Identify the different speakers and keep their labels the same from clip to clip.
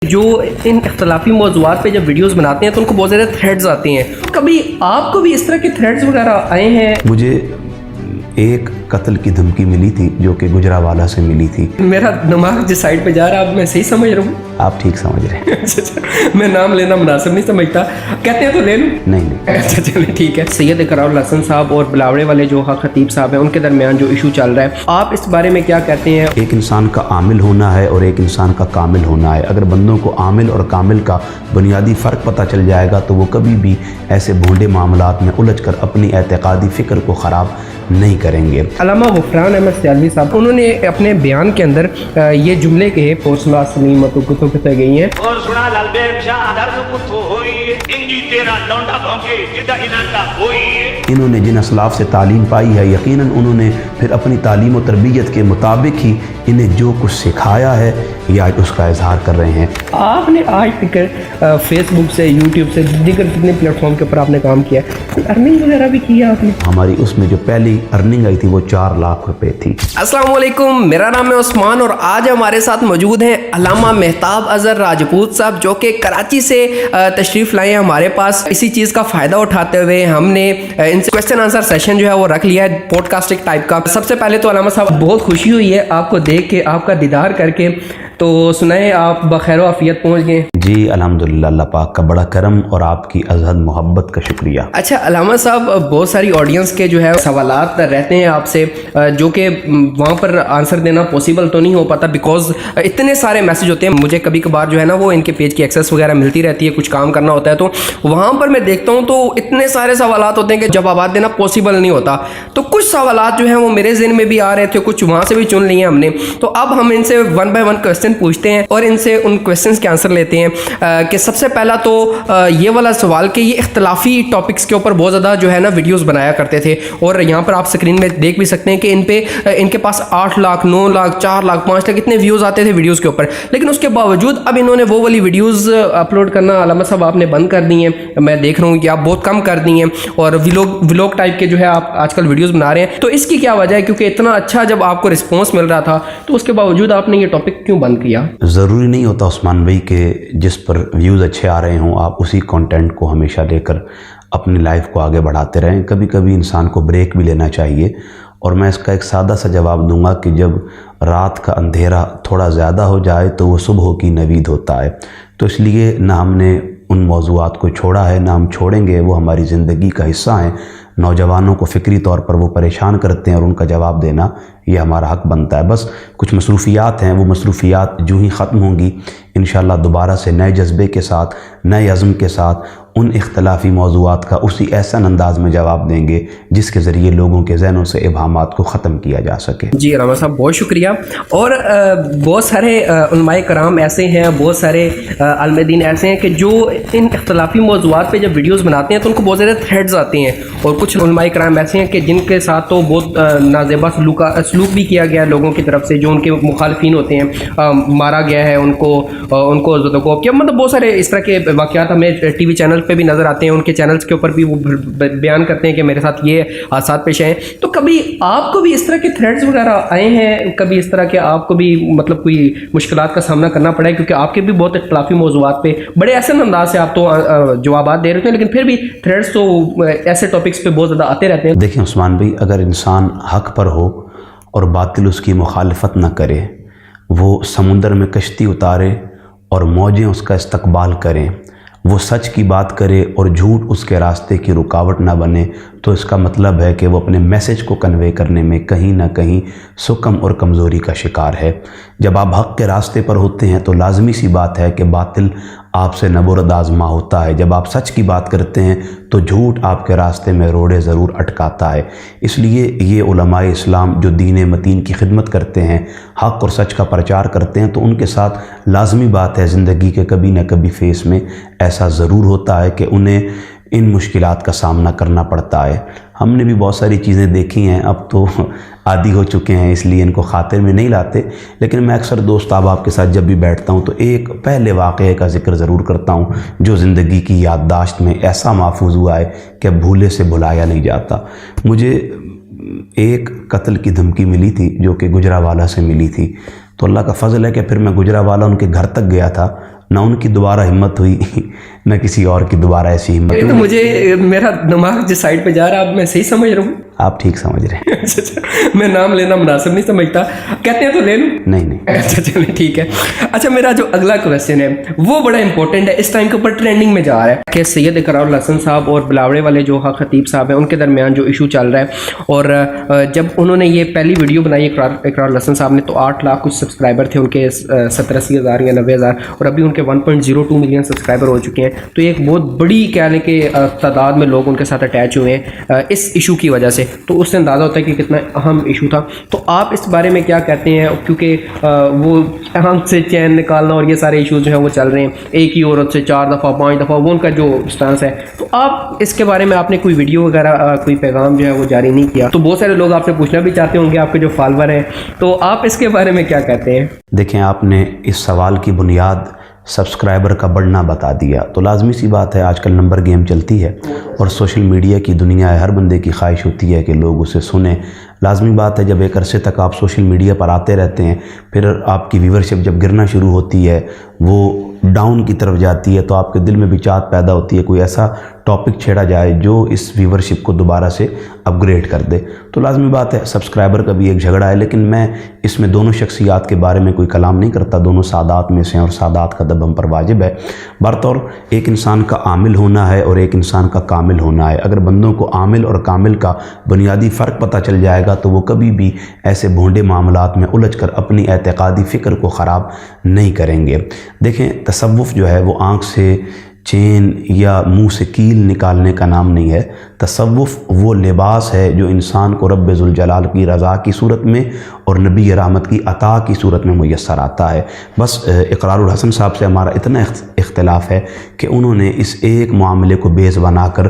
Speaker 1: جو ان اختلافی موضوعات پہ جب ویڈیوز بناتے ہیں تو ان کو بہت زیادہ تھریڈز آتے ہیں. کبھی آپ کو بھی اس طرح کے تھریڈز وغیرہ آئے ہیں؟
Speaker 2: مجھے ایک قتل کی دھمکی ملی تھی جو کہ گجراوالا سے ملی تھی.
Speaker 1: میرا دماغ جس سائڈ پہ جا رہا ہے اب میں صحیح سمجھ رہا ہوں؟
Speaker 2: آپ ٹھیک سمجھ رہے ہیں.
Speaker 1: میں نام لینا مناسب نہیں سمجھتا. کہتے ہیں تو لے لوں؟
Speaker 2: نہیں.
Speaker 1: اچھا چلیں ٹھیک ہے. سید اقرار الحسن صاحب اور بلاوڑے والے جو حق خطیب صاحب ہیں ان کے درمیان جو ایشو چل رہا ہے، آپ اس بارے میں کیا کہتے ہیں؟
Speaker 2: ایک انسان کا عامل ہونا ہے اور ایک انسان کا کامل ہونا ہے. اگر بندوں کو عامل اور کامل کا بنیادی فرق پتہ چل جائے گا تو وہ کبھی بھی ایسے بھونڈے معاملات میں الجھ کر اپنی اعتقادی فکر کو خراب نہیں کریں گے.
Speaker 1: علامہ غفران احمد سیالوی صاحب انہوں نے اپنے بیان کے اندر یہ جملے کہے پورسلا سلیم تو کتوں کتے گئی ہیں
Speaker 3: اور سنا لال بیگ شاہ درد کتو ہوئی انجی تیرا لونڈا بھونکے جدہ انانتا ہوئی.
Speaker 2: انہوں نے جن اسلاف سے تعلیم پائی ہے یقیناً انہوں نے پھر اپنی تعلیم و تربیت کے مطابق ہی انہیں جو کچھ سکھایا ہے یہ آج اس کا اظہار کر رہے ہیں.
Speaker 1: آپ نے آج تک فیس بک سے، یوٹیوب سے، دیگر کتنے پلیٹ فارم کے اوپر آپ نے کام کیا، ارننگ وغیرہ بھی کیا آپ نے؟
Speaker 2: ہماری اس میں جو پہلی ارننگ آئی تھی وہ 4 لاکھ روپے تھی.
Speaker 1: السلام علیکم، میرا نام ہے عثمان اور آج ہمارے ساتھ موجود ہیں علامہ مہتاب اظہر راجپوت صاحب جو کہ کراچی سے تشریف لائے ہیں ہمارے پاس. اسی چیز کا فائدہ اٹھاتے ہوئے ہم نے ان سے کویسچن آنسر سیشن جو ہے وہ رکھ لیا ہے پوڈ کاسٹنگ ٹائپ کا. سب سے پہلے تو علامہ صاحب بہت خوشی ہوئی ہے آپ کو دیکھ کے، آپ کا دیدار کر کے. تو سنائیں آپ بخیر و عافیت پہنچ گئے؟
Speaker 2: جی الحمدللہ، اللہ پاک کا بڑا کرم اور آپ کی ازحد محبت کا شکریہ.
Speaker 1: اچھا علامہ صاحب، بہت ساری آڈینس کے جو ہے سوالات رہتے ہیں آپ سے جو کہ وہاں پر آنسر دینا پاسبل تو نہیں ہو پاتا بیکاز اتنے سارے میسج ہوتے ہیں. مجھے کبھی کبھار جو ہے نا وہ ان کے پیج کی ایکسیس وغیرہ ملتی رہتی ہے، کچھ کام کرنا ہوتا ہے تو وہاں پر میں دیکھتا ہوں تو اتنے سارے سوالات ہوتے ہیں کہ جوابات دینا پاسبل نہیں ہوتا. تو کچھ سوالات جو ہیں وہ میرے ذہن میں بھی آ رہے تھے، کچھ وہاں سے بھی چن لیے ہم نے. تو اب ہم ان سے 1 بائی 1 کویسچن پوچھتے ہیں اور ان سے ان کویسچنس کے آنسر لیتے ہیں. کہ سب سے پہلا تو یہ والا سوال کہ یہ اختلافی ٹاپکس کے اوپر بہت زیادہ جو ہے نا ویڈیوز بنایا کرتے تھے اور یہاں پر آپ سکرین میں دیکھ بھی سکتے ہیں کہ ان کے پاس 8 لاکھ 9 لاکھ 4 لاکھ 5 لاکھ اتنے ویوز آتے تھے ویڈیوز کے اوپر. لیکن اس کے باوجود اب انہوں نے وہ والی ویڈیوز اپلوڈ کرنا علامہ صاحب آپ نے بند کر دی ہیں. میں دیکھ رہا ہوں کہ آپ بہت کم کر دی ہیں اور ویلوگ ٹائپ کے جو ہے آپ آج کل ویڈیوز بنا رہے ہیں. تو اس کی کیا وجہ ہے؟ کیونکہ اتنا اچھا جب آپ کو رسپانس مل رہا تھا تو اس کے باوجود آپ نے یہ ٹاپک کیوں بند کیا؟
Speaker 2: ضروری نہیں ہوتا عثمان بھائی کہ جس پر ویوز اچھے آ رہے ہوں آپ اسی کنٹینٹ کو ہمیشہ لے کر اپنی لائف کو آگے بڑھاتے رہیں. کبھی کبھی انسان کو بریک بھی لینا چاہیے. اور میں اس کا ایک سادہ سا جواب دوں گا کہ جب رات کا اندھیرا تھوڑا زیادہ ہو جائے تو وہ صبح کی نوید ہوتا ہے. تو اس لیے نہ ہم نے ان موضوعات کو چھوڑا ہے نہ ہم چھوڑیں گے، وہ ہماری زندگی کا حصہ ہیں. نوجوانوں کو فکری طور پر وہ پریشان کرتے ہیں اور ان کا جواب دینا یہ ہمارا حق بنتا ہے. بس کچھ مصروفیات ہیں، وہ مصروفیات جو ہی ختم ہوں گی انشاءاللہ دوبارہ سے نئے جذبے کے ساتھ، نئے عزم کے ساتھ ان اختلافی موضوعات کا اسی احسن انداز میں جواب دیں گے جس کے ذریعے لوگوں کے ذہنوں سے ابہامات کو ختم کیا جا سکے.
Speaker 1: جی علامہ صاحب بہت شکریہ. اور بہت سارے علماء کرام ایسے ہیں، بہت سارے عالم دین ایسے ہیں کہ جو ان اختلافی موضوعات پہ جب ویڈیوز بناتے ہیں تو ان کو بہت زیادہ تھریڈز آتے ہیں. اور کچھ علماء کرام ایسے ہیں کہ جن کے ساتھ تو بہت نازیبا سلوک بھی کیا گیا لوگوں کی طرف سے جو ان کے مخالفین ہوتے ہیں، مارا گیا ہے ان کو کیا مطلب بہت سارے اس طرح کے واقعات ہمیں ٹی وی چینل پہ بھی نظر آتے ہیں. ان کے چینلز کے اوپر بھی وہ بیان کرتے ہیں کہ میرے ساتھ یہ حادثات پیش آئے. تو کبھی آپ کو بھی اس طرح کے تھریڈز وغیرہ آئے ہیں؟ کبھی اس طرح کے آپ کو بھی مطلب کوئی مشکلات کا سامنا کرنا پڑا ہے؟ کیونکہ آپ کے بھی بہت اختلافی موضوعات پہ بڑے احسن انداز سے آپ تو جوابات دے رہے ہیں لیکن پھر بھی تھریڈز تو ایسے ٹاپکس پہ بہت زیادہ آتے رہتے ہیں.
Speaker 2: دیکھیں عثمان بھائی، اگر انسان حق پر ہو اور باطل اس کی مخالفت نہ کرے، وہ سمندر میں کشتی اتارے اور موجیں اس کا استقبال کریں، وہ سچ کی بات کرے اور جھوٹ اس کے راستے کی رکاوٹ نہ بنے، تو اس کا مطلب ہے کہ وہ اپنے میسج کو کنوے کرنے میں کہیں نہ کہیں سکم اور کمزوری کا شکار ہے. جب آپ حق کے راستے پر ہوتے ہیں تو لازمی سی بات ہے کہ باطل آپ سے نبرد آزما ہوتا ہے. جب آپ سچ کی بات کرتے ہیں تو جھوٹ آپ کے راستے میں روڑے ضرور اٹکاتا ہے. اس لیے یہ علماء اسلام جو دین متین کی خدمت کرتے ہیں، حق اور سچ کا پرچار کرتے ہیں، تو ان کے ساتھ لازمی بات ہے زندگی کے کبھی نہ کبھی فیس میں ایسا ضرور ہوتا ہے کہ انہیں ان مشکلات کا سامنا کرنا پڑتا ہے. ہم نے بھی بہت ساری چیزیں دیکھی ہیں، اب تو عادی ہو چکے ہیں اس لیے ان کو خاطر میں نہیں لاتے. لیکن میں اکثر دوست آپ کے ساتھ جب بھی بیٹھتا ہوں تو ایک پہلے واقعے کا ذکر ضرور کرتا ہوں جو زندگی کی یادداشت میں ایسا محفوظ ہوا ہے کہ بھولے سے بھلایا نہیں جاتا. مجھے ایک قتل کی دھمکی ملی تھی جو کہ گجراوالا سے ملی تھی. تو اللہ کا فضل ہے کہ پھر میں گجراوالا ان کے گھر تک گیا تھا. نہ ان کی دوبارہ ہمت ہوئی نہ کسی اور کی دوبارہ ایسی ہمت
Speaker 1: تو
Speaker 2: ہوئی.
Speaker 1: مجھے میرا دماغ جس سائڈ پہ جا رہا ہے اب میں صحیح سمجھ رہا ہوں؟
Speaker 2: آپ ٹھیک سمجھ رہے ہیں.
Speaker 1: اچھا میں نام لینا مناسب نہیں سمجھتا, کہتے ہیں تو لے لوں.
Speaker 2: نہیں.
Speaker 1: اچھا چلیں ٹھیک ہے. اچھا میرا جو اگلا کویسچن ہے وہ بڑا امپورٹنٹ ہے, اس ٹائم کے اوپر ٹرینڈنگ میں جا رہا ہے کہ سید اقرار الحسن صاحب اور بلاوڑے والے جو خطیب صاحب ہیں ان کے درمیان جو ایشو چل رہا ہے, اور جب انہوں نے یہ پہلی ویڈیو بنائی اقرار الحسن صاحب نے تو 8 لاکھ کچھ سبسکرائبر تھے ان کے, 70-80 ہزار یا 90 ہزار, اور ابھی ان کے 1.02 ملین سبسکرائبر ہو چکے ہیں. تو یہ ایک بہت بڑی کہہ لیں کہ تعداد میں لوگ ان کے ساتھ اٹیچ ہوئے ہیں اس ایشو کی وجہ سے. تو اس سے اندازہ ہوتا ہے کہ کتنا اہم ایشو تھا. تو آپ اس بارے میں کیا کہتے ہیں, کیونکہ وہ آنکھ سے چین نکالنا اور یہ سارے ایشوز جو ہیں وہ چل رہے ہیں, ایک ہی عورت سے 4 دفعہ 5 دفعہ, وہ ان کا جو سٹانس ہے. تو آپ اس کے بارے میں آپ نے کوئی ویڈیو وغیرہ کوئی پیغام جو ہے وہ جاری نہیں کیا, تو بہت سارے لوگ آپ سے پوچھنا بھی چاہتے ہوں گے, آپ کے جو فالوور ہیں, تو آپ اس کے بارے میں کیا کہتے ہیں؟
Speaker 2: دیکھیں, آپ نے اس سوال کی بنیاد سبسکرائبر کا بڑھنا بتا دیا. تو لازمی سی بات ہے آج کل نمبر گیم چلتی ہے اور سوشل میڈیا کی دنیا ہے, ہر بندے کی خواہش ہوتی ہے کہ لوگ اسے سنیں. لازمی بات ہے جب ایک عرصے تک آپ سوشل میڈیا پر آتے رہتے ہیں, پھر آپ کی ویورشپ جب گرنا شروع ہوتی ہے, وہ ڈاؤن کی طرف جاتی ہے, تو آپ کے دل میں بھی چاہت پیدا ہوتی ہے کوئی ایسا ٹاپک چھیڑا جائے جو اس ویورشپ کو دوبارہ سے اپ گریڈ کر دے. تو لازمی بات ہے سبسکرائبر کا بھی ایک جھگڑا ہے, لیکن میں اس میں دونوں شخصیات کے بارے میں کوئی کلام نہیں کرتا. دونوں سادات میں سے ہیں اور سادات کا دب ہم پر واجب ہے. برطور ایک انسان کا عامل ہونا ہے اور ایک انسان کا کامل ہونا ہے. اگر بندوں کو عامل اور کامل کا بنیادی فرق پتہ چل جائے گا تو وہ کبھی بھی ایسے بھونڈے معاملات میں الجھ کر اپنی اعتقادی فکر کو خراب نہیں کریں گے. دیکھیں, تصوف جو ہے وہ آنکھ سے چین یا منہ سے کیل نکالنے کا نام نہیں ہے. تصوف وہ لباس ہے جو انسان کو رب ذوالجلال کی رضا کی صورت میں اور نبی رحمت کی عطا کی صورت میں میسر آتا ہے. بس اقرار الحسن صاحب سے ہمارا اتنا اختلاف ہے کہ انہوں نے اس ایک معاملے کو بیس بنا کر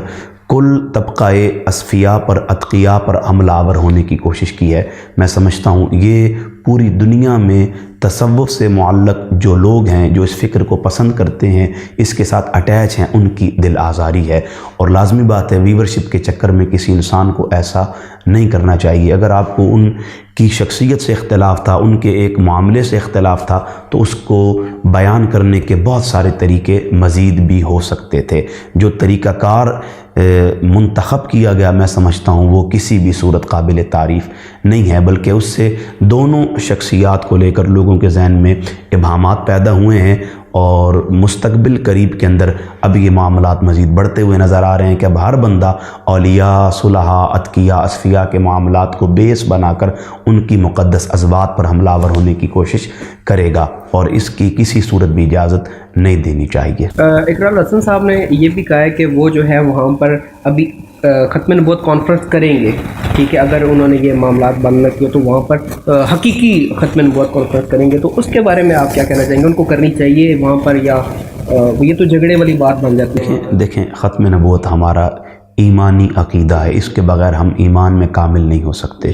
Speaker 2: کل طبقہ اصفیاء پر, اتقیاء پر حملہ آور ہونے کی کوشش کی ہے. میں سمجھتا ہوں یہ پوری دنیا میں تصوف سے معلق جو لوگ ہیں, جو اس فکر کو پسند کرتے ہیں, اس کے ساتھ اٹیچ ہیں, ان کی دل آزاری ہے. اور لازمی بات ہے ویورشپ کے چکر میں کسی انسان کو ایسا نہیں کرنا چاہیے. اگر آپ کو ان کی شخصیت سے اختلاف تھا, ان کے ایک معاملے سے اختلاف تھا, تو اس کو بیان کرنے کے بہت سارے طریقے مزید بھی ہو سکتے تھے. جو طریقہ کار منتخب کیا گیا میں سمجھتا ہوں وہ کسی بھی صورت قابل تعریف نہیں ہے, بلکہ اس سے دونوں شخصیات کو لے کر لوگوں کے ذہن میں ابہامات پیدا ہوئے ہیں, اور مستقبل قریب کے اندر اب یہ معاملات مزید بڑھتے ہوئے نظر آ رہے ہیں کہ اب ہر بندہ اولیاء, صلحاء, اتقیاء, اصفیاء کے معاملات کو بیس بنا کر ان کی مقدس ازوات پر حملہ آور ہونے کی کوشش کرے گا, اور اس کی کسی صورت بھی اجازت نہیں دینی چاہیے.
Speaker 1: اقرار الحسن صاحب نے یہ بھی کہا ہے کہ وہ جو ہے وہاں پر ابھی ختم نبوت کانفرنس کریں گے, ٹھیک ہے, اگر انہوں نے یہ معاملات بند نہ کیے تو وہاں پر حقیقی ختم نبوت کانفرنس کریں گے. تو اس کے بارے میں آپ کیا کہنا چاہیں گے, ان کو کرنی چاہیے وہاں پر, یا یہ تو جھگڑے والی بات بن جاتی ہے؟
Speaker 2: دیکھیں, ختم نبوت ہمارا ایمانی عقیدہ ہے, اس کے بغیر ہم ایمان میں کامل نہیں ہو سکتے.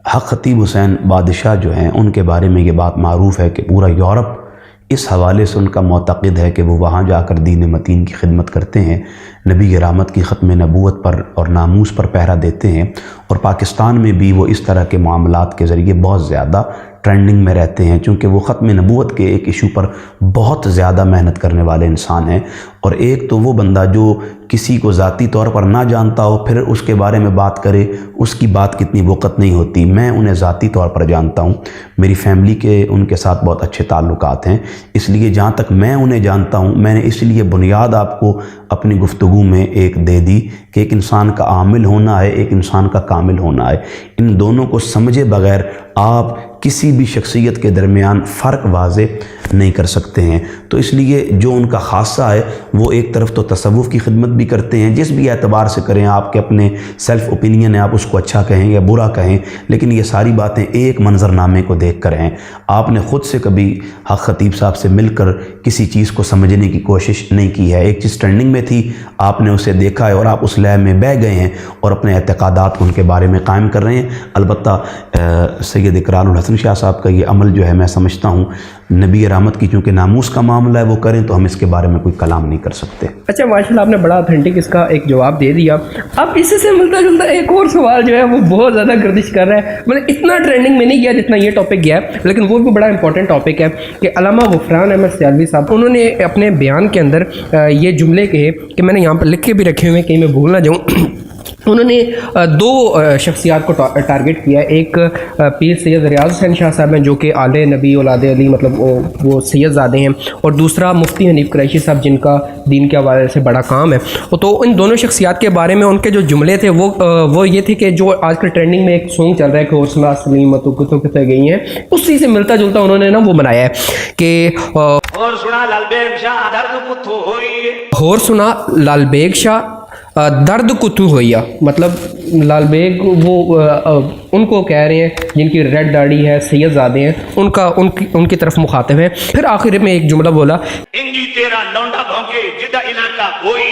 Speaker 2: حق خطیب حسین بادشاہ جو ہیں ان کے بارے میں یہ بات معروف ہے کہ پورا یورپ اس حوالے سے ان کا معتقد ہے کہ وہ وہاں جا کر دین متین کی خدمت کرتے ہیں, نبی رحمت کی ختم نبوت پر اور ناموس پر پہرا دیتے ہیں, اور پاکستان میں بھی وہ اس طرح کے معاملات کے ذریعے بہت زیادہ ٹرینڈنگ میں رہتے ہیں, چونکہ وہ ختم نبوت کے ایک ایشو پر بہت زیادہ محنت کرنے والے انسان ہیں. اور ایک تو وہ بندہ جو کسی کو ذاتی طور پر نہ جانتا ہو پھر اس کے بارے میں بات کرے, اس کی بات کتنی وقت نہیں ہوتی. میں انہیں ذاتی طور پر جانتا ہوں, میری فیملی کے ان کے ساتھ بہت اچھے تعلقات ہیں, اس لیے جہاں تک میں انہیں جانتا ہوں میں نے اس لیے بنیاد آپ کو اپنی گفتگو میں ایک دے دی کہ ایک انسان کا عامل ہونا ہے, ایک انسان کا کامل ہونا ہے. ان دونوں کو سمجھے بغیر آپ کسی بھی شخصیت کے درمیان فرق واضح نہیں کر سکتے ہیں. تو اس لیے جو ان کا خاصہ ہے وہ ایک طرف تو تصوف کی خدمت بھی کرتے ہیں, جس بھی اعتبار سے کریں, آپ کے اپنے سیلف اوپینین ہے, آپ اس کو اچھا کہیں یا برا کہیں, لیکن یہ ساری باتیں ایک منظرنامے کو دیکھ کر ہیں. آپ نے خود سے کبھی حق خطیب صاحب سے مل کر کسی چیز کو سمجھنے کی کوشش نہیں کی ہے. ایک چیز ٹرینڈنگ میں تھی, آپ نے اسے دیکھا ہے اور آپ اس لئے میں بہ گئے ہیں اور اپنے اعتقادات ان کے بارے میں قائم کر رہے ہیں. البتہ سید اقرار الحسن شاہ صاحب کا یہ عمل جو ہے میں سمجھتا ہوں نبی رحمت کی چونکہ ناموس کا معاملہ ہے وہ کریں, تو ہم اس کے بارے میں کوئی کلام نہیں کر سکتے.
Speaker 1: اچھا ماشاءاللہ آپ نے بڑا اتھینٹک اس کا ایک جواب دے دیا. اب اس سے ملتا جلتا ایک اور سوال جو ہے وہ بہت زیادہ گردش کر رہا ہے, مطلب اتنا ٹرینڈنگ میں نہیں گیا جتنا یہ ٹاپک گیا ہے, لیکن وہ بھی بڑا امپورٹنٹ ٹاپک ہے کہ علامہ غفران احمد سیالوی صاحب انہوں نے اپنے بیان کے اندر یہ جملے کہے کہ میں نے یہاں پر لکھ کے بھی رکھے ہوئے ہیں کہیں میں بھول نہ جاؤں. انہوں نے دو شخصیات کو ٹارگٹ کیا. ایک پیر سید ریاض حسین شاہ صاحب ہیں جو کہ آل نبی اولاد علی مطلب وہ سید زادے ہیں, اور دوسرا مفتی حنیف قریشی صاحب جن کا دین کے حوالے سے بڑا کام ہے. تو ان دونوں شخصیات کے بارے میں ان کے جو جملے تھے وہ یہ تھے کہ جو آج کل ٹرینڈنگ میں ایک سونگ چل رہا ہے کہ اور سنا سلیمتوں کتوں کتے گئی ہیں, اسی سے ملتا جلتا انہوں نے نا وہ بنایا ہے کہ
Speaker 3: اور سنا لال بیگ شاہ درد کتھو ہوئی,
Speaker 1: اور سنا لال بیگ شاہ درد کتو ہویا. مطلب لال بیگ وہ ان کو کہہ رہے ہیں جن کی ریڈ داڑھی ہے, سید زادے ہیں, ان کی طرف مخاطب ہیں. پھر آخر میں ایک جملہ بولا
Speaker 3: انجی تیرا لونڈا بھونکے جدہ علاقہ ہوئی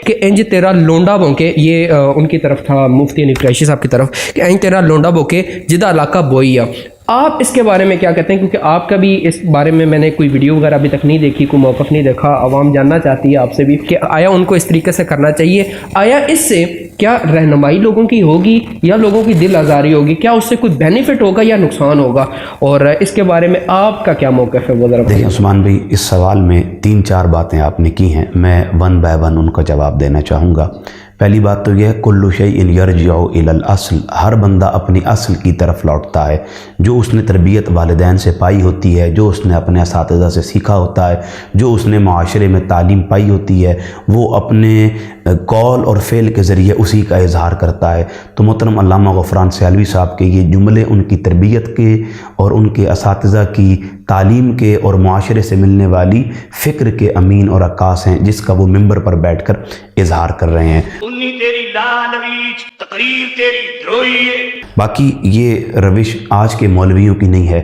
Speaker 1: کہ انج تیرا لونڈا بونکے, یہ ان کی طرف تھا مفتی حنیف قریشی صاحب کی طرف, کہ انج تیرا لونڈا بونکے جدہ علاقہ بوئیا. آپ اس کے بارے میں کیا کہتے ہیں, کیونکہ آپ کا بھی اس بارے میں نے کوئی ویڈیو وغیرہ ابھی تک نہیں دیکھی, کوئی موقف نہیں دیکھا, عوام جاننا چاہتی ہے آپ سے بھی کہ آیا ان کو اس طریقے سے کرنا چاہیے, آیا اس سے کیا رہنمائی لوگوں کی ہوگی یا لوگوں کی دل آزاری ہوگی, کیا اس سے کوئی بینیفٹ ہوگا یا نقصان ہوگا, اور اس کے بارے میں آپ کا کیا موقف ہے وہ ذرا
Speaker 2: دیکھیں عثمان بھائی, اس سوال میں 3-4 باتیں آپ نے کی ہیں, میں 1 by 1 ان کا جواب دینا چاہوں گا. پہلی بات تو یہ ہے کل شیء یرجع الی الاصل, ہر بندہ اپنی اصل کی طرف لوٹتا ہے. جو اس نے تربیت والدین سے پائی ہوتی ہے, جو اس نے اپنے اساتذہ سے سیکھا ہوتا ہے, جو اس نے معاشرے میں تعلیم پائی ہوتی ہے, وہ اپنے قول اور فعل کے ذریعے اسی کا اظہار کرتا ہے. تو محترم علامہ غفران سیالوی صاحب کے یہ جملے ان کی تربیت کے اور ان کے اساتذہ کی تعلیم کے اور معاشرے سے ملنے والی فکر کے امین اور عکاس ہیں, جس کا وہ ممبر پر بیٹھ کر اظہار کر رہے ہیں.
Speaker 3: انہی تیری لالویچ تقریر تیری دروئی.
Speaker 2: باقی یہ روش آج کے مولویوں کی نہیں ہے,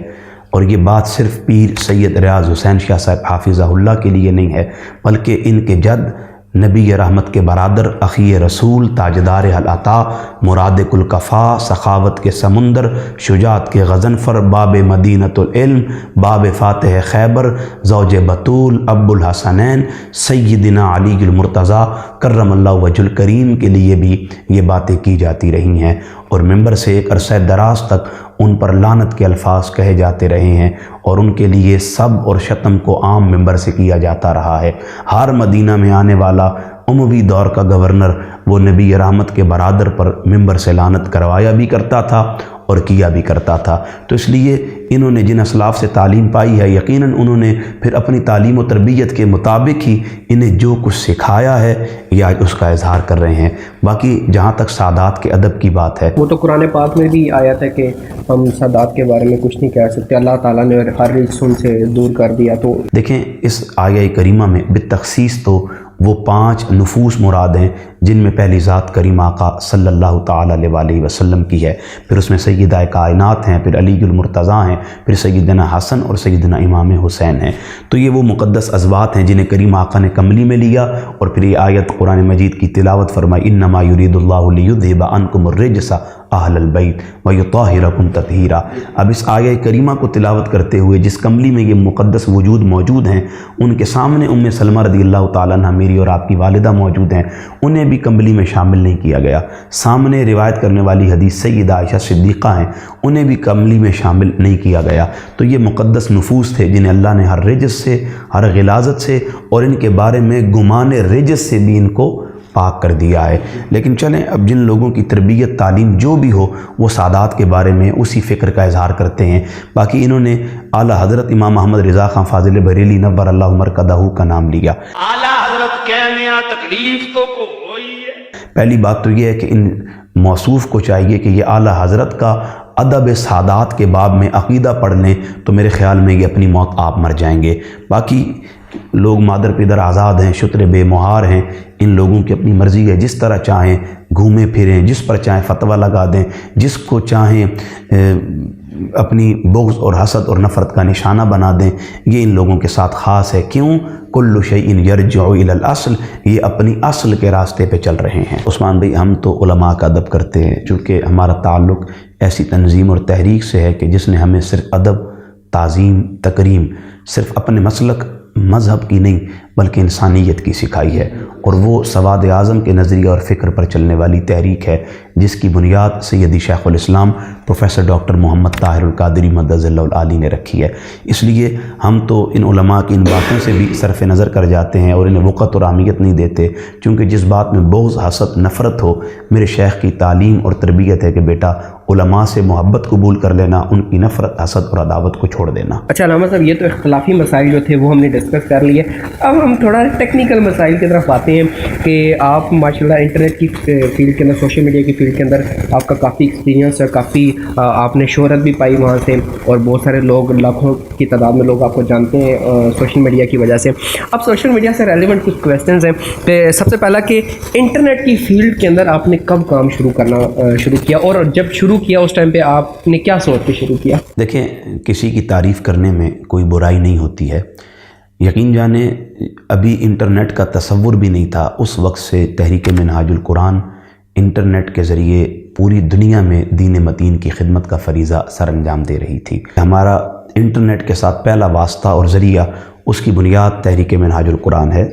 Speaker 2: اور یہ بات صرف پیر سید ریاض حسین شاہ صاحب حافظہ اللہ کے لیے نہیں ہے, بلکہ ان کے جد نبی رحمت کے برادر اخی رسول تاجدار العطا مراد کل کفا سخاوت کے سمندر شجاعت کے غضنفر باب مدینۃ العلم باب فاتح خیبر زوج بطول ابو الحسنین سیدنا علی المرتضیٰ کرم اللہ وجہ الکریم کے لیے بھی یہ باتیں کی جاتی رہی ہیں, اور ممبر سے ایک عرصہ دراز تک ان پر لعنت کے الفاظ کہے جاتے رہے ہیں, اور ان کے لیے سب اور شتم کو عام ممبر سے کیا جاتا رہا ہے. ہر مدینہ میں آنے والا اموی دور کا گورنر وہ نبی رحمت کے برادر پر ممبر سے لعنت کروایا بھی کرتا تھا اور کیا بھی کرتا تھا. تو اس لیے انہوں نے جن اسلاف سے تعلیم پائی ہے, یقیناً انہوں نے پھر اپنی تعلیم و تربیت کے مطابق ہی انہیں جو کچھ سکھایا ہے یا اس کا اظہار کر رہے ہیں. باقی جہاں تک سادات کے ادب کی بات ہے,
Speaker 1: وہ تو قرآن پاک میں بھی آیا تھا کہ ہم سادات کے بارے میں کچھ نہیں کہہ سکتے, اللہ تعالیٰ نے ہر رجس ان سے دور کر دیا. تو
Speaker 2: دیکھیں اس آیہ کریمہ میں بالتخصیص تو وہ 5 نفوس مراد ہیں, جن میں پہلی ذات کریم آقا صلی اللہ تعالیٰ علیہ وسلم کی ہے, پھر اس میں سیدہ کائنات ہیں, پھر علی المرتضیٰ ہیں, پھر سیدنا حسن اور سیدنا امام حسین ہیں. تو یہ وہ مقدس ازوات ہیں جنہیں کریم آقا نے کملی میں لیا, اور پھر یہ آیت قرآن مجید کی تلاوت فرمائی انما یرید اللہ لیذھب عنکم الرجس اہل البیت ویطہرکم تطہیرا. اب اس آیہ کریمہ کو تلاوت کرتے ہوئے جس کملی میں یہ مقدس وجود موجود ہیں, ان کے سامنے ام سلمہ رضی اللہ تعالیٰ عنہ میری اور آپ کی والدہ موجود ہیں, انہیں بھی کملی میں شامل نہیں کیا گیا. سامنے روایت کرنے والی حدیث سیدہ عائشہ صدیقہ ہیں, انہیں بھی کملی میں شامل نہیں کیا گیا. تو یہ مقدس نفوس تھے جنہیں اللہ نے ہر رجس سے, ہر غلاظت سے اور ان کے بارے میں گمان رجس سے بھی ان کو پاک کر دیا ہے. لیکن چلیں اب جن لوگوں کی تربیت تعلیم جو بھی ہو وہ سادات کے بارے میں اسی فکر کا اظہار کرتے ہیں. باقی انہوں نے اعلیٰ حضرت امام محمد رضا خان فاضل بریلی نور اللہ مرکزہ کا نام لیا.
Speaker 3: اعلیٰ حضرت کہنے تکلیف تو کو ہوئی ہے.
Speaker 2: پہلی بات تو یہ ہے کہ ان موصوف کو چاہیے کہ یہ اعلیٰ حضرت کا ادب سادات کے باب میں عقیدہ پڑھ لیں, تو میرے خیال میں یہ اپنی موت آپ مر جائیں گے. باقی لوگ مادر پیدر آزاد ہیں, شتر بے مہار ہیں, ان لوگوں کی اپنی مرضی ہے, جس طرح چاہیں گھومیں پھریں, جس پر چاہیں فتویٰ لگا دیں, جس کو چاہیں اپنی بغض اور حسد اور نفرت کا نشانہ بنا دیں. یہ ان لوگوں کے ساتھ خاص ہے. کیوں؟ کل شیء یرجع الی الاصل, یہ اپنی اصل کے راستے پہ چل رہے ہیں. عثمان بھائی ہم تو علماء کا ادب کرتے ہیں, چونکہ ہمارا تعلق ایسی تنظیم اور تحریک سے ہے کہ جس نے ہمیں صرف ادب, تعظیم, تکریم صرف اپنے مسلک مذہب کی نہیں بلکہ انسانیت کی سکھائی ہے، اور وہ سواد اعظم کے نظریہ اور فکر پر چلنے والی تحریک ہے جس کی بنیاد سیدی شیخ الاسلام پروفیسر ڈاکٹر محمد طاہر القادری مدظ اللہ العالی نے رکھی ہے۔ اس لیے ہم تو ان علماء کی ان باتوں سے بھی صرف نظر کر جاتے ہیں اور انہیں وقت اور اہمیت نہیں دیتے، چونکہ جس بات میں بغض، حسد، نفرت ہو، میرے شیخ کی تعلیم اور تربیت ہے کہ بیٹا علماء سے محبت قبول کر لینا، ان کی نفرت، حسد اور عداوت کو چھوڑ دینا۔
Speaker 1: اچھا علامہ صاحب، یہ تو اختلافی مسائل جو تھے وہ ہم نے ڈسکس کر لیے، اب ہم تھوڑا ٹیکنیکل مسائل کی طرف آتے ہیں کہ آپ ماشاءاللہ انٹرنیٹ کی فیلڈ کے اندر، سوشل میڈیا کی فیلڈ کے اندر آپ کا کافی ایکسپیرینس ہے، کافی آپ نے شہرت بھی پائی وہاں سے، اور بہت سارے لوگ، لاکھوں کی تعداد میں لوگ آپ کو جانتے ہیں سوشل میڈیا کی وجہ سے۔ اب سوشل میڈیا سے ریلیونٹ کچھ کویسچنز ہیں کہ سب سے پہلا کہ انٹرنیٹ کی فیلڈ کے اندر آپ نے کب کام شروع کیا، اور جب شروع کیا اس ٹائم پہ آپ نے کیا سوچ کے شروع کیا؟
Speaker 2: دیکھیں، کسی کی تعریف کرنے میں کوئی برائی نہیں ہوتی ہے۔ یقین جانیں ابھی انٹرنیٹ کا تصور بھی نہیں تھا، اس وقت سے تحریک منہاج القرآن انٹرنیٹ کے ذریعے پوری دنیا میں دین متین کی خدمت کا فریضہ سر انجام دے رہی تھی۔ ہمارا انٹرنیٹ کے ساتھ پہلا واسطہ اور ذریعہ، اس کی بنیاد تحریک منہاج القرآن ہے،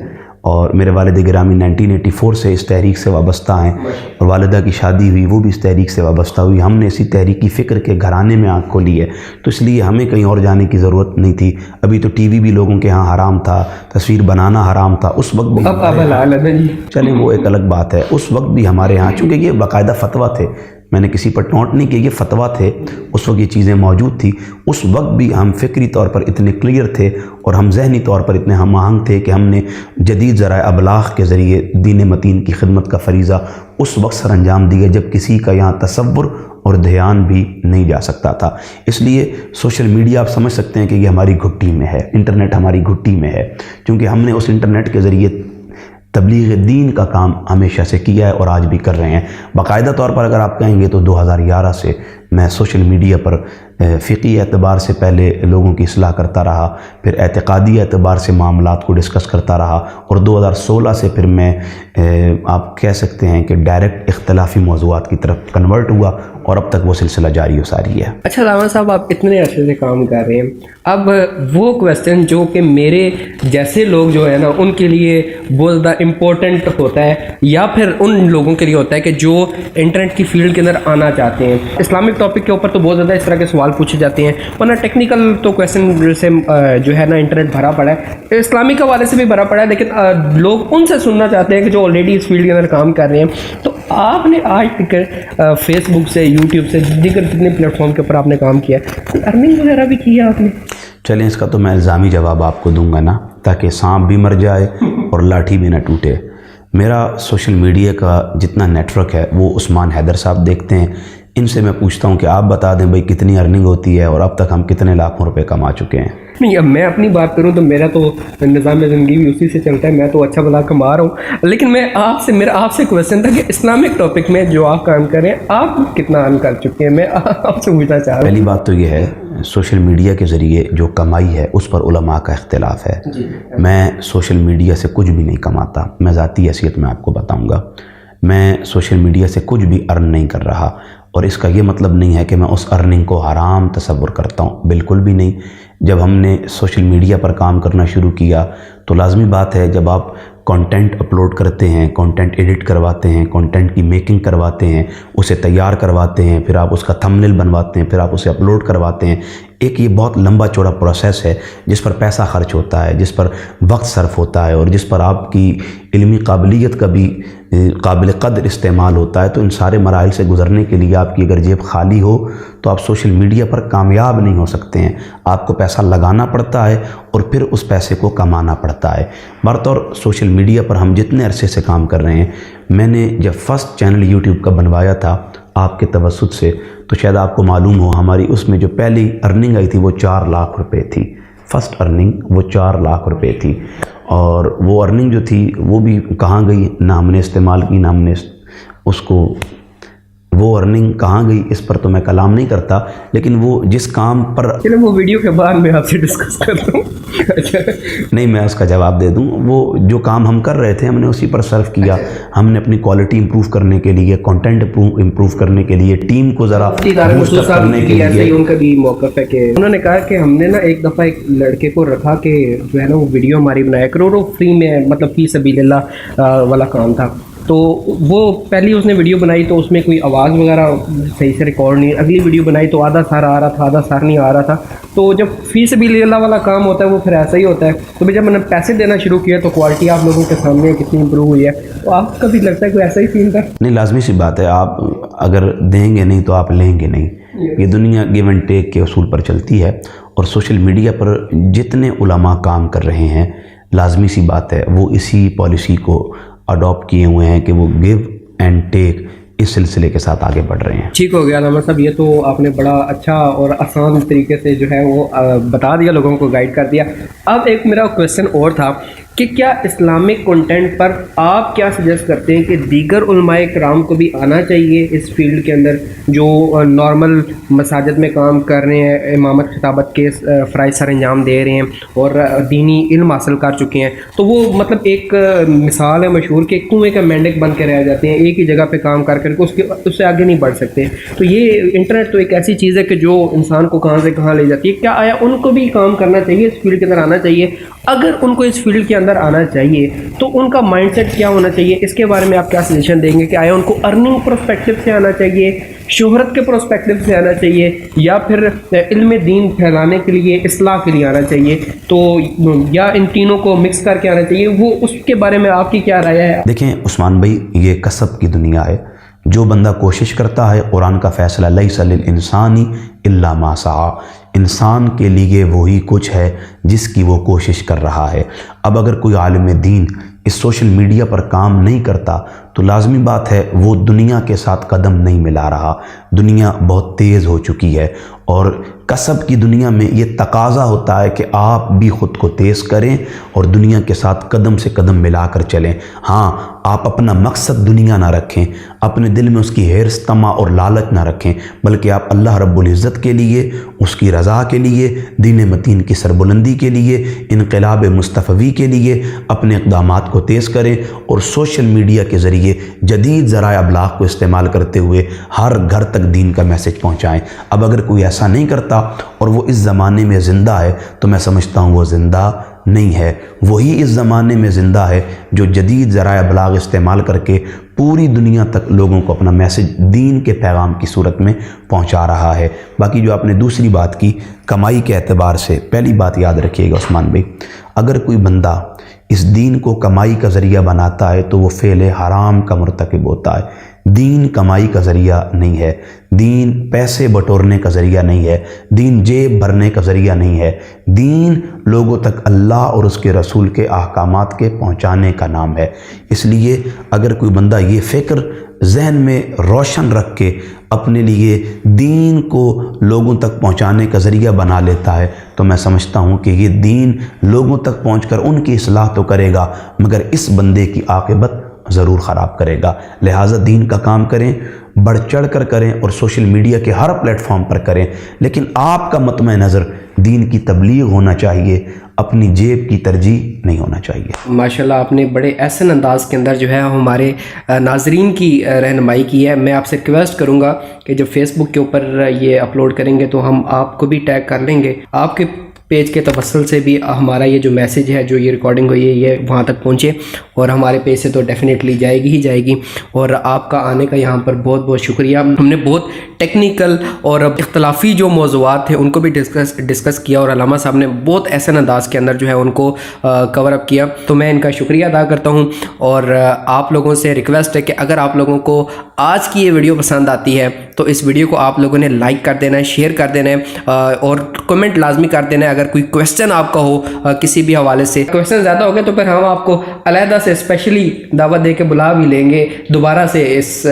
Speaker 2: اور میرے والد گرامی 1984 سے اس تحریک سے وابستہ ہیں، اور والدہ کی شادی ہوئی وہ بھی اس تحریک سے وابستہ ہوئی۔ ہم نے اسی تحریکی فکر کے گھرانے میں آنکھ کھولی ہے، تو اس لیے ہمیں کہیں اور جانے کی ضرورت نہیں تھی۔ ابھی تو ٹی وی بھی لوگوں کے ہاں حرام تھا، تصویر بنانا حرام تھا، اس وقت بھی چلیں وہ ایک الگ بات ہے۔ اس وقت بھی ہمارے ہاں، چونکہ یہ باقاعدہ فتویٰ تھے، میں نے کسی پر ٹونٹ نہیں کہ یہ فتویٰ تھے، اس وقت یہ چیزیں موجود تھی، اس وقت بھی ہم فکری طور پر اتنے کلیئر تھے اور ہم ذہنی طور پر اتنے ہم آہنگ تھے کہ ہم نے جدید ذرائع ابلاغ کے ذریعے دین متین کی خدمت کا فریضہ اس وقت سر انجام دیا جب کسی کا یہاں تصور اور دھیان بھی نہیں جا سکتا تھا۔ اس لیے سوشل میڈیا آپ سمجھ سکتے ہیں کہ یہ ہماری گھٹی میں ہے، انٹرنیٹ ہماری گھٹی میں ہے، کیونکہ ہم نے اس انٹرنیٹ کے ذریعے تبلیغ دین کا کام ہمیشہ سے کیا ہے اور آج بھی کر رہے ہیں۔ باقاعدہ طور پر اگر آپ کہیں گے تو 2011 سے میں سوشل میڈیا پر فقہی اعتبار سے پہلے لوگوں کی اصلاح کرتا رہا، پھر اعتقادی اعتبار سے معاملات کو ڈسکس کرتا رہا، اور 2016 سے پھر میں آپ کہہ سکتے ہیں کہ ڈائریکٹ اختلافی موضوعات کی طرف کنورٹ ہوا، اور اب تک وہ سلسلہ جاری و ساری ہے۔
Speaker 1: اچھا علامہ صاحب، آپ اتنے عرصے سے کام کر رہے ہیں، اب وہ کویسچن جو کہ میرے جیسے لوگ جو ہے نا ان کے لیے بہت زیادہ امپورٹنٹ ہوتا ہے، یا پھر ان لوگوں کے لیے ہوتا ہے کہ جو انٹرنیٹ کی فیلڈ کے اندر آنا چاہتے ہیں، اسلامک ٹاپک کے اوپر تو بہت زیادہ اس طرح کے سوال پوچھے جاتے ہیں، ورنہ ٹیکنیکل تو کویسچن سے جو ہے نا انٹرنیٹ بھرا پڑا ہے، اسلامک حوالے سے بھی بھرا پڑا ہے، لیکن لوگ ان سے سننا چاہتے ہیں کہ جو آلریڈی اس فیلڈ کے اندر کام کر رہے ہیں۔ تو آپ نے آج تک فیس بک سے، یوٹیوب سے، دیگر جتنے پلیٹ فارم کے اوپر آپ نے کام کیا ہے، کوئی ارننگ وغیرہ بھی کی ہے آپ نے؟
Speaker 2: چلیں اس کا تو میں الزامی جواب آپ کو دوں گا نا، تاکہ سانپ بھی مر جائے اور لاٹھی بھی نہ ٹوٹے۔ میرا سوشل میڈیا کا جتنا نیٹ ورک ہے وہ عثمان حیدر صاحب دیکھتے ہیں، ان سے میں پوچھتا ہوں کہ آپ بتا دیں بھائی کتنی ارننگ ہوتی ہے اور اب تک ہم کتنے لاکھوں روپے کما چکے ہیں۔
Speaker 1: نہیں، اب میں اپنی بات کروں تو میرا تو نظام زندگی بھی اسی سے چلتا ہے، میں تو اچھا بلا کما رہا ہوں، لیکن میرا آپ سے کویسچن تھا کہ اسلامک ٹاپک میں جو آپ کام کر رہے ہیں آپ کتنا ارن کر چکے ہیں، میں آپ سے پوچھنا چاہ رہا ہوں۔
Speaker 2: پہلی بات تو یہ ہے سوشل میڈیا کے ذریعے جو کمائی ہے اس پر علماء کا اختلاف ہے۔ میں سوشل میڈیا سے کچھ بھی نہیں کماتا، میں ذاتی حیثیت میں آپ کو بتاؤں گا، میں سوشل میڈیا سے کچھ بھی ارن نہیں کر رہا، اور اس کا یہ مطلب نہیں ہے کہ میں اس ارننگ کو حرام تصور کرتا ہوں، بالکل بھی نہیں۔ جب ہم نے سوشل میڈیا پر کام کرنا شروع کیا تو لازمی بات ہے جب آپ کانٹینٹ اپلوڈ کرتے ہیں، کانٹینٹ ایڈٹ کرواتے ہیں، کانٹینٹ کی میکنگ کرواتے ہیں، اسے تیار کرواتے ہیں، پھر آپ اس کا تھمبنیل بنواتے ہیں، پھر آپ اسے اپلوڈ کرواتے ہیں، ایک یہ بہت لمبا چوڑا پروسیس ہے جس پر پیسہ خرچ ہوتا ہے، جس پر وقت صرف ہوتا ہے، اور جس پر آپ کی علمی قابلیت کا بھی قابل قدر استعمال ہوتا ہے۔ تو ان سارے مراحل سے گزرنے کے لیے آپ کی اگر جیب خالی ہو تو آپ سوشل میڈیا پر کامیاب نہیں ہو سکتے ہیں، آپ کو پیسہ لگانا پڑتا ہے اور پھر اس پیسے کو کمانا پڑتا ہے۔ برطور سوشل میڈیا پر ہم جتنے عرصے سے کام کر رہے ہیں، میں نے جب فرسٹ چینل یوٹیوب کا بنوایا تھا آپ کے توسط سے، تو شاید آپ کو معلوم ہو ہماری اس میں جو پہلی ارننگ آئی تھی وہ 4 لاکھ روپے تھی، فرسٹ ارننگ وہ 4 لاکھ روپے تھی، اور وہ ارننگ جو تھی وہ بھی کہاں گئی، نہ ہم نے استعمال کی، نہ ہم نے اس کو وہ ارننگ کہاں گئی اس پر تو میں کلام نہیں کرتا، لیکن وہ جس کام پر
Speaker 1: چلے وہ ویڈیو کے بعد میں آپ سے ڈسکس کرتا ہوں.
Speaker 2: نہیں، میں اس کا جواب دے دوں. وہ جو کام ہم کر رہے تھے ہم نے اسی پر صرف کیا. ہم نے اپنی کوالٹی امپروو کرنے کے لیے، کنٹینٹ امپروو کرنے کے لیے، ٹیم کو ذرا بوسٹ اپ کرنے کے لیے.
Speaker 1: ان کا بھی موقف ہے کہ انہوں نے کہا کہ ہم نے نا ایک دفعہ ایک لڑکے کو رکھا کہ جو ہے نا وہ ویڈیو ہماری بنایا کروڑوں فری میں، مطلب فی سبیل اللہ والا کام تھا. تو وہ پہلی اس نے ویڈیو بنائی تو اس میں کوئی آواز وغیرہ صحیح سے ریکارڈ نہیں. اگلی ویڈیو بنائی تو آدھا سار آ رہا تھا، آدھا سار نہیں آ رہا تھا. تو جب فی سبیل اللہ والا کام ہوتا ہے وہ پھر ایسا ہی ہوتا ہے. تو جب میں نے پیسے دینا شروع کیا تو کوالٹی آپ لوگوں کے سامنے کتنی امپروو ہوئی ہے. تو آپ کا بھی لگتا ہے کہ ایسا ہی سین تھا؟
Speaker 2: نہیں، لازمی سی بات ہے. آپ اگر دیں گے نہیں تو آپ لیں گے نہیں. یہ دنیا گیو اینڈ ٹیک کے اصول پر چلتی ہے، اور سوشل میڈیا پر جتنے علماء کام کر رہے ہیں لازمی سی بات ہے وہ اسی پالیسی کو اڈاپٹ کیے ہوئے ہیں کہ وہ گیو اینڈ ٹیک اس سلسلے کے ساتھ آگے بڑھ رہے ہیں.
Speaker 1: ٹھیک ہو گیا علامہ صاحب، یہ تو آپ نے بڑا اچھا اور آسان طریقے سے جو ہے وہ بتا دیا، لوگوں کو گائیڈ کر دیا. اب ایک میرا کویسچن اور تھا کہ کیا اسلامک کنٹینٹ پر آپ کیا سجیسٹ کرتے ہیں کہ دیگر علماء کرام کو بھی آنا چاہیے اس فیلڈ کے اندر، جو نارمل مساجد میں کام کر رہے ہیں، امامت خطابت کے فرائض سر انجام دے رہے ہیں اور دینی علم حاصل کر چکے ہیں، تو وہ مطلب ایک مثال ہے مشہور کہ کنویں کا مینڈک بن کے رہ جاتے ہیں، ایک ہی جگہ پہ کام کر کر کے اس سے آگے نہیں بڑھ سکتے. تو یہ انٹرنیٹ تو ایک ایسی چیز ہے کہ جو انسان کو کہاں سے کہاں لے جاتی ہے. کیا آیا ان کو بھی کام کرنا چاہیے، اس فیلڈ کے اندر آنا چاہیے؟ اگر ان کو اس فیلڈ کے اندر آنا چاہیے تو ان کا مائنڈ سیٹ کیا ہونا چاہیے؟ اس کے بارے میں آپ کیا سجیشن دیں گے کہ آیا ان کو ارننگ پروسپیکٹو سے آنا چاہیے، شہرت کے پروسپیکٹو سے آنا چاہیے، یا پھر علم دین پھیلانے کے لیے، اصلاح کے لیے آنا چاہیے؟ تو یا ان تینوں کو مکس کر کے آنا چاہیے؟ وہ اس کے بارے میں آپ کی کیا رائے ہے؟
Speaker 2: دیکھیں عثمان بھائی، یہ کسب کی دنیا ہے. جو بندہ کوشش کرتا ہے، قرآن کا فیصلہ لیس للانسان الا ما سعی، انسان کے لیے وہی کچھ ہے جس کی وہ کوشش کر رہا ہے. اب اگر کوئی عالم دین اس سوشل میڈیا پر کام نہیں کرتا تو لازمی بات ہے وہ دنیا کے ساتھ قدم نہیں ملا رہا. دنیا بہت تیز ہو چکی ہے، اور کسب کی دنیا میں یہ تقاضا ہوتا ہے کہ آپ بھی خود کو تیز کریں اور دنیا کے ساتھ قدم سے قدم ملا کر چلیں. ہاں، آپ اپنا مقصد دنیا نہ رکھیں، اپنے دل میں اس کی حرص، طمع اور لالچ نہ رکھیں، بلکہ آپ اللہ رب العزت کے لیے، اس کی رضا کے لیے، دین متین کی سربلندی کے لیے، انقلاب مصطفی کے لیے اپنے اقدامات کو تیز کریں، اور سوشل میڈیا کے ذریعے جدید ذرائع ابلاغ کو استعمال کرتے ہوئے ہر گھر تک دین کا میسج پہنچائیں. اب اگر کوئی ایسا نہیں کرتا اور وہ اس زمانے میں زندہ ہے تو میں سمجھتا ہوں وہ زندہ نہیں ہے. وہی اس زمانے میں زندہ ہے جو جدید ذرائع ابلاغ استعمال کر کے پوری دنیا تک لوگوں کو اپنا میسج دین کے پیغام کی صورت میں پہنچا رہا ہے. باقی جو آپ نے دوسری بات کی کمائی کے اعتبار سے، پہلی بات یاد رکھیے گا عثمان بھائی، اگر کوئی بندہ اس دین کو کمائی کا ذریعہ بناتا ہے تو وہ فعل حرام کا مرتکب ہوتا ہے. دین کمائی کا ذریعہ نہیں ہے، دین پیسے بٹورنے کا ذریعہ نہیں ہے، دین جیب بھرنے کا ذریعہ نہیں ہے. دین لوگوں تک اللہ اور اس کے رسول کے احکامات کے پہنچانے کا نام ہے. اس لیے اگر کوئی بندہ یہ فکر ذہن میں روشن رکھ کے اپنے لیے دین کو لوگوں تک پہنچانے کا ذریعہ بنا لیتا ہے تو میں سمجھتا ہوں کہ یہ دین لوگوں تک پہنچ کر ان کی اصلاح تو کرے گا، مگر اس بندے کی عاقبت ضرور خراب کرے گا. لہٰذا دین کا کام کریں، بڑھ چڑھ کر کریں، اور سوشل میڈیا کے ہر پلیٹ فارم پر کریں، لیکن آپ کا مطمع نظر دین کی تبلیغ ہونا چاہیے، اپنی جیب کی ترجیح نہیں ہونا چاہیے.
Speaker 1: ماشاءاللہ آپ نے بڑے احسن انداز کے اندر جو ہے ہمارے ناظرین کی رہنمائی کی ہے. میں آپ سے ریکویسٹ کروں گا کہ جب فیس بک کے اوپر یہ اپلوڈ کریں گے تو ہم آپ کو بھی ٹیگ کر لیں گے. آپ کے پیج کے توسل سے بھی ہمارا یہ جو میسج ہے، جو یہ ریکارڈنگ ہوئی ہے، یہ وہاں تک پہنچے، اور ہمارے پیج سے تو ڈیفینیٹلی جائے گی ہی جائے گی. اور آپ کا آنے کا یہاں پر بہت بہت شکریہ. ہم نے بہت ٹیکنیکل اور اختلافی جو موضوعات تھے ان کو بھی ڈسکس کیا، اور علامہ صاحب نے بہت احسن انداز کے اندر جو ہے ان کو کور اپ کیا. تو میں ان کا شکریہ ادا کرتا ہوں، اور آپ لوگوں سے ریکویسٹ ہے کہ اگر آپ لوگوں کو آج کی یہ ویڈیو پسند آتی ہے تو اس ویڈیو کو آپ لوگوں نے لائک کر دینا ہے، شیئر کر دینا ہے، اور کمنٹ لازمی کر دینا ہے. اگر کوئی کویسچن آپ کا ہو کسی بھی حوالے سے، کویسچن زیادہ ہو گئے تو پھر ہم آپ کو علیحدہ سے اسپیشلی دعوت دے کے بلا بھی لیں گے دوبارہ سے اس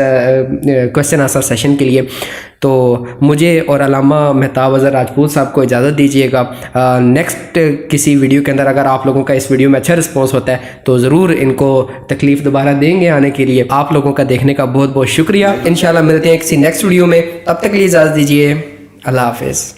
Speaker 1: کویسچن آنسر سیشن کے لیے. تو مجھے اور علامہ مہتاب اظہر راجپوت صاحب کو اجازت دیجیے گا. نیکسٹ کسی ویڈیو کے اندر اگر آپ لوگوں کا اس ویڈیو میں اچھا رسپانس ہوتا ہے تو ضرور ان کو تکلیف دوبارہ دیں گے آنے کے لیے. آپ لوگوں کا دیکھنے کا بہت بہت شکریہ. انشاءاللہ ملتے ہیں کسی نیکسٹ ویڈیو میں. تب تک کے لیے اجازت دیجیے. اللہ حافظ.